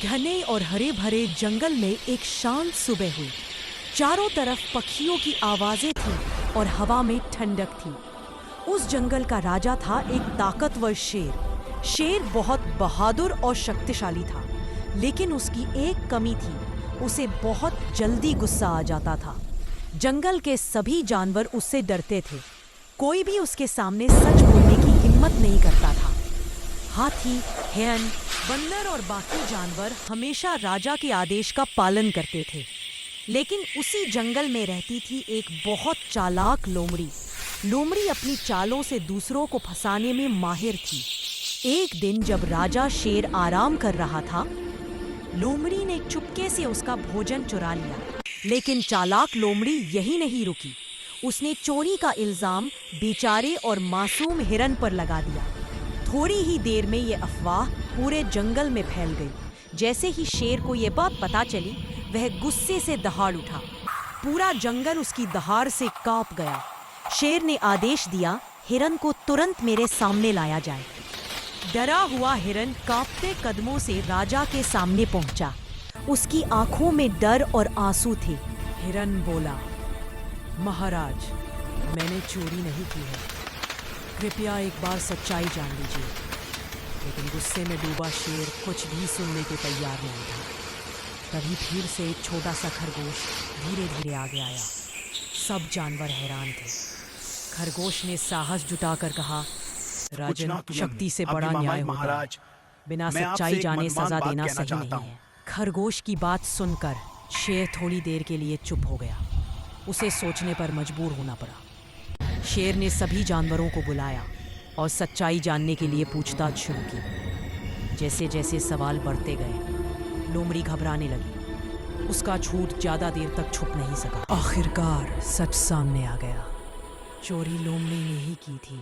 घने और हरे भरे जंगल में एक शांत सुबह हुई। चारों तरफ पक्षियों की आवाजें थीं और हवा में ठंडक थी। उस जंगल का राजा था एक ताकतवर शेर। शेर बहुत बहादुर और शक्तिशाली था, लेकिन उसकी एक कमी थी, उसे बहुत जल्दी गुस्सा आ जाता था। जंगल के सभी जानवर उससे डरते थे। कोई भी उसके सामने सच बोलने की हिम्मत नहीं करता था। हाथी, हिरन, बंदर और बाकी जानवर हमेशा राजा के आदेश का पालन करते थे। लेकिन उसी जंगल में रहती थी एक बहुत चालाक लोमड़ी। लोमड़ी अपनी चालों से दूसरों को फंसाने में माहिर थी। एक दिन जब राजा शेर आराम कर रहा था, लोमड़ी ने चुपके से उसका भोजन चुरा लिया। लेकिन चालाक लोमड़ी यही नहीं रुकी। उसने चोरी का इल्जाम बेचारे और मासूम हिरन पर लगा दिया। थोड़ी ही देर में ये अफवाह पूरे जंगल में फैल गई। जैसे ही शेर को ये बात पता चली, वह गुस्से से दहाड़ उठा। पूरा जंगल उसकी दहाड़ से कांप गया। शेर ने आदेश दिया, हिरन को तुरंत मेरे सामने लाया जाए। डरा हुआ हिरन कांपते कदमों से राजा के सामने पहुंचा। उसकी आंखों में डर और आंसू थे। हिरन बोला, महाराज, मैंने चोरी नहीं की है, कृपया एक बार सच्चाई जान लीजिए। लेकिन गुस्से में डूबा शेर कुछ भी सुनने के तैयार नहीं था। तभी फिर से एक छोटा सा खरगोश धीरे धीरे आगे आया। सब जानवर हैरान थे। खरगोश ने साहस जुटाकर कहा, राजन, शक्ति से बड़ा न्याय होता है। बिना सच्चाई जाने सजा देना सही नहीं है। खरगोश की बात सुनकर शेर थोड़ी देर के लिए चुप हो गया। उसे सोचने पर मजबूर होना पड़ा। शेर ने सभी जानवरों को बुलाया और सच्चाई जानने के लिए पूछताछ शुरू की। जैसे जैसे सवाल बढ़ते गए, लोमड़ी घबराने लगी। उसका झूठ ज्यादा देर तक छुप नहीं सका। आखिरकार सच सामने आ गया। चोरी लोमड़ी ने ही की थी।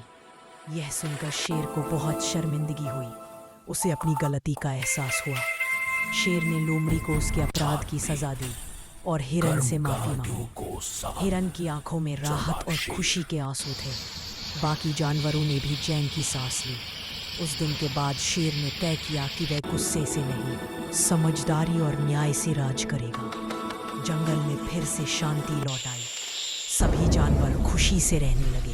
यह सुनकर शेर को बहुत शर्मिंदगी हुई। उसे अपनी गलती का एहसास हुआ। शेर ने लोमड़ी को उसके अपराध की सजा दी और हिरन से माफी मांगी। हिरन की आंखों में राहत और खुशी के आंसू थे। बाकी जानवरों ने भी चैन की सांस ली। उस दिन के बाद शेर ने तय किया कि वह गुस्से से नहीं, समझदारी और न्याय से राज करेगा। जंगल में फिर से शांति लौट आई। सभी जानवर खुशी से रहने लगे।